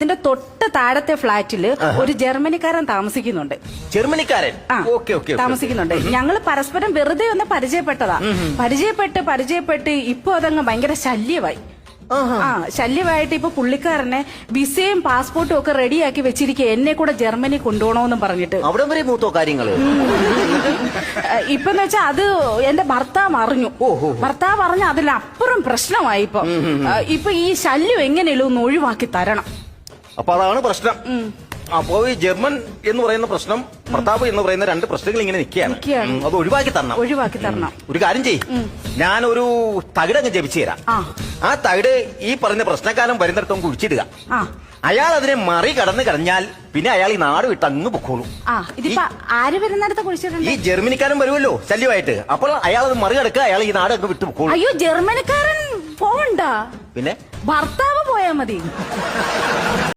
ഇതിന്റെ തൊട്ട് താഴത്തെ ഫ്ലാറ്റില് ഒരു ജർമ്മനിക്കാരൻ താമസിക്കുന്നുണ്ട്. ജർമ്മനിക്കാരൻ താമസിക്കുന്നുണ്ട്. ഞങ്ങൾ പരസ്പരം വെറുതെ ഒന്ന് പരിചയപ്പെട്ടതാ. പരിചയപ്പെട്ട് ഇപ്പൊ അതങ്ങ് ഭയങ്കര ശല്യമായി. ശല്യമായിട്ട് ഇപ്പൊ പുള്ളിക്കാരനെ വിസയും പാസ്പോർട്ടും ഒക്കെ റെഡിയാക്കി വെച്ചിരിക്കുക, എന്നെ കൂടെ ജർമ്മനി കൊണ്ടുപോകണമെന്നും പറഞ്ഞിട്ട്. അവിടെ വരെ മൂത്തോ കാര്യങ്ങള്. ഇപ്പൊന്ന് വെച്ചാൽ അത് എന്റെ ഭർത്താവ് അറിഞ്ഞു. ഭർത്താവ് അറിഞ്ഞ അതിലപ്പുറം പ്രശ്നമായി. ഇപ്പൊ ഈ ശല്യം എങ്ങനെയല്ലോ ഒന്ന് ഒഴിവാക്കി തരണം. അപ്പൊ അതാണ് പ്രശ്നം. അപ്പോ ഈ ജർമ്മൻ എന്ന് പറയുന്ന പ്രശ്നം, പ്രതാപ് എന്ന് പറയുന്ന രണ്ട് പ്രശ്നങ്ങൾ ഇങ്ങനെ നിൽക്കുകയാണ്. അത് ഒഴിവാക്കി തരണം. ഒരു കാര്യം ചെയ്യും, ഞാനൊരു തകിടങ്ങ് ജപിച്ചു തരാം. ആ തകിട് ഈ പറഞ്ഞ പ്രശ്നക്കാലം വരുന്നിടത്തും കുഴിച്ചിടുക. അയാൾ അതിനെ മറികടന്ന് കഴിഞ്ഞാൽ പിന്നെ അയാൾ ഈ നാട് വിട്ട് അങ്ങ് പൊക്കോളൂ. ആര് വരുന്നിടത്ത് കുഴിച്ചിട്ടുണ്ട്? ഈ ജർമ്മനിക്കാരൻ വരുമല്ലോ ശല്യമായിട്ട്, അപ്പോൾ അയാൾ അത് മറികടക്കുക, അയാൾ ഈ നാട് അങ്ങ് വിട്ടു പൊക്കോളൂ. അയ്യോ, ജർമ്മനിക്കാരൻ പോവണ്ട, പിന്നെ ഭർത്താവ് പോയാ മതി.